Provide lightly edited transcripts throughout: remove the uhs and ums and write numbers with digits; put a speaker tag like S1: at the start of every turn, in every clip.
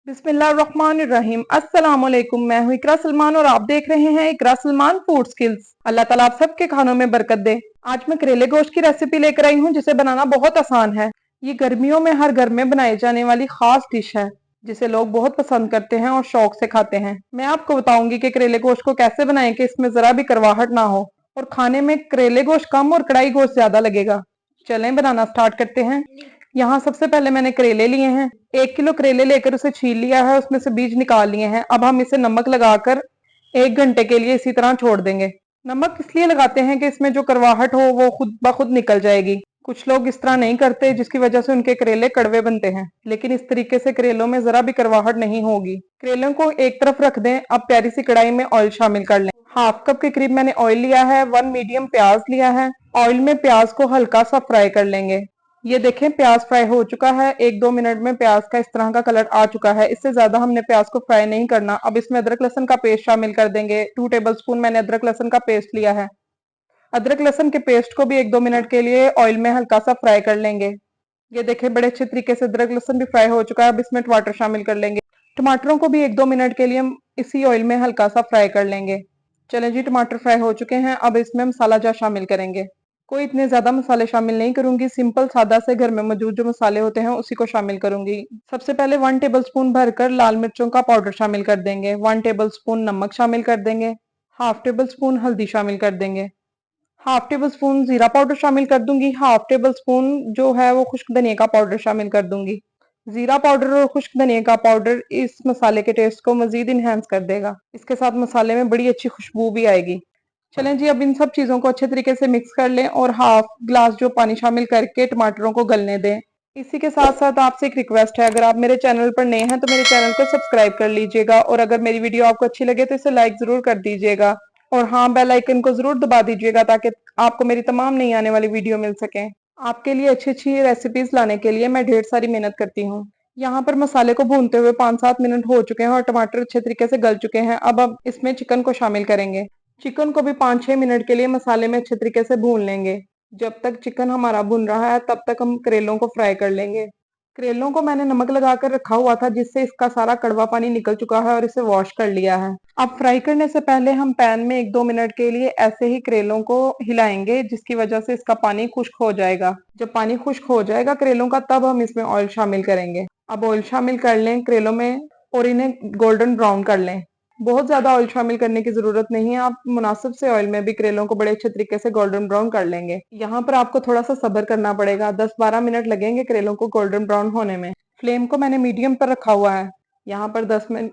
S1: बिस्मिल्लाहिर्रहमानिर्रहीम। अस्सलाम वालेकुम। मैं हूँ इकरा सलमान और आप देख रहे हैं इकरा सलमान फूड स्किल्स। अल्लाह ताला आप सबके खानों में बरकत दे। आज मैं करेले गोश्त की रेसिपी लेकर आई हूँ जिसे बनाना बहुत आसान है। ये गर्मियों में हर घर में बनाई जाने वाली खास डिश है जिसे लोग बहुत पसंद करते हैं और शौक से खाते हैं। मैं आपको बताऊंगी कि करेले गोश्त को कैसे बनाएं कि इसमें जरा भी करवाहट ना हो और खाने में करेले गोश्त कम और कढ़ाई गोश्त ज्यादा लगेगा। चलें बनाना स्टार्ट करते हैं। यहाँ सबसे पहले मैंने करेले लिए हैं। 1 किलो करेले लेकर उसे छील लिया है, उसमें से बीज निकाल लिए हैं। अब हम इसे नमक लगाकर 1 घंटे के लिए इसी तरह छोड़ देंगे। नमक इसलिए लगाते हैं कि इसमें जो करवाहट हो वो खुद ब खुद निकल जाएगी। कुछ लोग इस तरह नहीं करते जिसकी वजह से उनके करेले कड़वे बनते हैं, लेकिन इस तरीके से करेलों में जरा भी करवाहट नहीं होगी। करेलों को एक तरफ रख दें। अब प्यारी सी कढ़ाई में ऑयल शामिल कर लें। हाफ कप के करीब मैंने ऑयल लिया है। 1 मीडियम प्याज लिया है। ऑयल में प्याज को हल्का सा फ्राई कर लेंगे। ये देखें प्याज फ्राई हो चुका है। 1-2 मिनट में प्याज का इस तरह का कलर आ चुका है। इससे ज्यादा हमने प्याज को फ्राई नहीं करना। अब इसमें अदरक लहसुन का पेस्ट शामिल कर देंगे। 2 टेबल स्पून मैंने अदरक लहसुन का पेस्ट लिया है। अदरक लहसुन के पेस्ट को भी 1-2 मिनट के लिए ऑयल में हल्का सा फ्राई कर लेंगे। ये देखें बड़े अच्छे तरीके से अदरक लहसुन भी फ्राई हो चुका है। अब इसमें टमाटर शामिल कर लेंगे। टमाटरों को भी 1-2 मिनट के लिए हम इसी ऑयल में हल्का सा फ्राई कर लेंगे। चलें जी, टमाटर फ्राई हो चुके हैं। अब इसमें मसाला जार शामिल करेंगे। कोई इतने ज्यादा मसाले शामिल नहीं करूंगी, सिंपल सादा से घर में मौजूद जो मसाले होते हैं उसी को शामिल करूंगी। सबसे पहले 1 टेबल स्पून भरकर लाल मिर्चों का पाउडर शामिल कर देंगे। 1 टेबल स्पून नमक शामिल कर देंगे। हाफ 1 टेबल स्पून हल्दी शामिल कर देंगे। हाफ 1 टेबल स्पून जीरा पाउडर शामिल कर दूंगी। हाफ 1 टेबल स्पून जो है वो खुश्क धनिया का पाउडर शामिल कर दूंगी। जीरा पाउडर और खुश्क धनिया का पाउडर इस मसाले के टेस्ट को मजीद इनहेंस कर देगा। इसके साथ मसाले में बड़ी अच्छी खुशबू भी आएगी। चलें जी, अब इन सब चीजों को अच्छे तरीके से मिक्स कर लें और हाफ ग्लास जो पानी शामिल करके टमाटरों को गलने दें। इसी के साथ साथ आपसे एक रिक्वेस्ट है, अगर आप मेरे चैनल पर नए हैं तो मेरे चैनल को सब्सक्राइब कर लीजिएगा और अगर मेरी वीडियो आपको अच्छी लगे तो इसे लाइक जरूर कर दीजिएगा और हाँ, बेल आइकन को जरूर दबा दीजिएगा ताकि आपको मेरी तमाम नई आने वाली वीडियो मिल सके। आपके लिए अच्छी अच्छी रेसिपीज लाने के लिए मैं ढेर सारी मेहनत करती हूँ। यहाँ पर मसाले को भूनते हुए 5-7 मिनट हो चुके हैं और टमाटर अच्छे तरीके से गल चुके हैं। अब इसमें चिकन को शामिल करेंगे। चिकन को भी 5-6 मिनट के लिए मसाले में अच्छे तरीके से भून लेंगे। जब तक चिकन हमारा भुन रहा है तब तक हम करेलों को फ्राई कर लेंगे। करेलों को मैंने नमक लगाकर रखा हुआ था जिससे इसका सारा कड़वा पानी निकल चुका है और इसे वॉश कर लिया है। अब फ्राई करने से पहले हम पैन में 1-2 मिनट के लिए ऐसे ही करेलों को हिलाएंगे जिसकी वजह से इसका पानी खुश्क हो जाएगा। जब पानी खुश्क हो जाएगा करेलों का तब हम इसमें ऑयल शामिल करेंगे। अब ऑयल शामिल कर लें करेलों में और इन्हें गोल्डन ब्राउन कर लें। बहुत ज्यादा ऑयल शामिल करने की जरूरत नहीं है। आप मुनासिब से ऑयल में भी करेलों को बड़े अच्छे तरीके से गोल्डन ब्राउन कर लेंगे। यहाँ पर आपको थोड़ा सा सब्र करना पड़ेगा। 10-12 मिनट लगेंगे करेलों को गोल्डन ब्राउन होने में। फ्लेम को मैंने मीडियम पर रखा हुआ है। यहाँ पर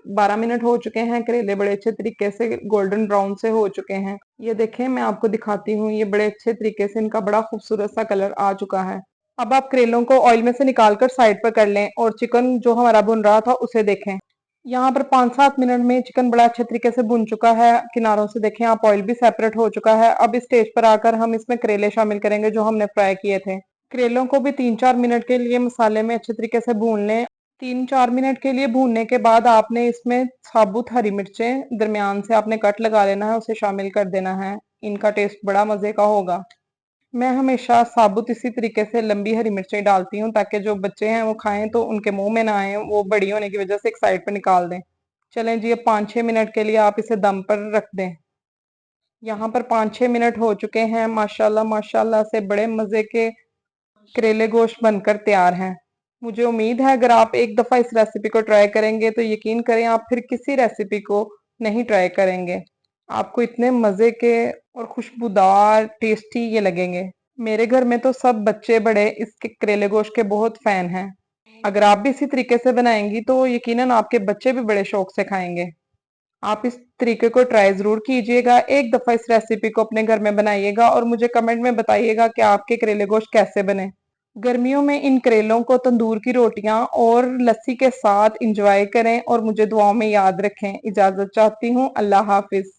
S1: 12 मिनट हो चुके हैं। करेले बड़े अच्छे तरीके से गोल्डन ब्राउन से हो चुके हैं। ये देखें मैं आपको दिखाती हूँ, ये बड़े अच्छे तरीके से इनका बड़ा खूबसूरत सा कलर आ चुका है। अब आप करेलों को ऑयल में से निकालकर साइड पर कर लें और चिकन जो हमारा भुन रहा था उसे देखें। यहाँ पर 5-7 मिनट में चिकन बड़ा अच्छे तरीके से भुन चुका है। किनारों से देखें आप, ऑयल भी सेपरेट हो चुका है। अब इस स्टेज पर आकर हम इसमें करेले शामिल करेंगे जो हमने फ्राई किए थे। करेलों को भी 3-4 मिनट के लिए मसाले में अच्छे तरीके से भून लें। 3-4 मिनट के लिए भूनने के बाद आपने इसमें साबुत हरी मिर्चें दरमियान से आपने कट लगा लेना है, उसे शामिल कर देना है। इनका टेस्ट बड़ा मजे का होगा। मैं हमेशा साबुत इसी तरीके से लंबी हरी मिर्चें डालती हूँ ताकि जो बच्चे हैं वो खाएं तो उनके मुंह में ना आए, वो बड़ी होने की वजह से एक साइड पर निकाल दें। चलें जी, अब 5-6 मिनट के लिए आप इसे दम पर रख दें। यहाँ पर 5-6 मिनट हो चुके हैं। माशाल्लाह माशाल्लाह से बड़े मजे के करेले गोश्त बनकर तैयार हैं। मुझे उम्मीद है अगर आप एक दफा इस रेसिपी को ट्राई करेंगे तो यकीन करें आप फिर किसी रेसिपी को नहीं ट्राई करेंगे। आपको इतने मजे के और खुशबूदार टेस्टी ये लगेंगे। मेरे घर में तो सब बच्चे बड़े इसके करेले गोश्त के बहुत फैन हैं। अगर आप भी इसी तरीके से बनाएंगी तो यकीनन आपके बच्चे भी बड़े शौक से खाएंगे। आप इस तरीके को ट्राई जरूर कीजिएगा। एक दफा इस रेसिपी को अपने घर में बनाइएगा और मुझे कमेंट में बताइएगा कि आपके करेले गोश्त कैसे बने। गर्मियों में इन करेलों को तंदूर की रोटियां और लस्सी के साथ इंजॉय करें और मुझे दुआओं में याद रखें। इजाजत चाहती हूँ। अल्लाह हाफिज।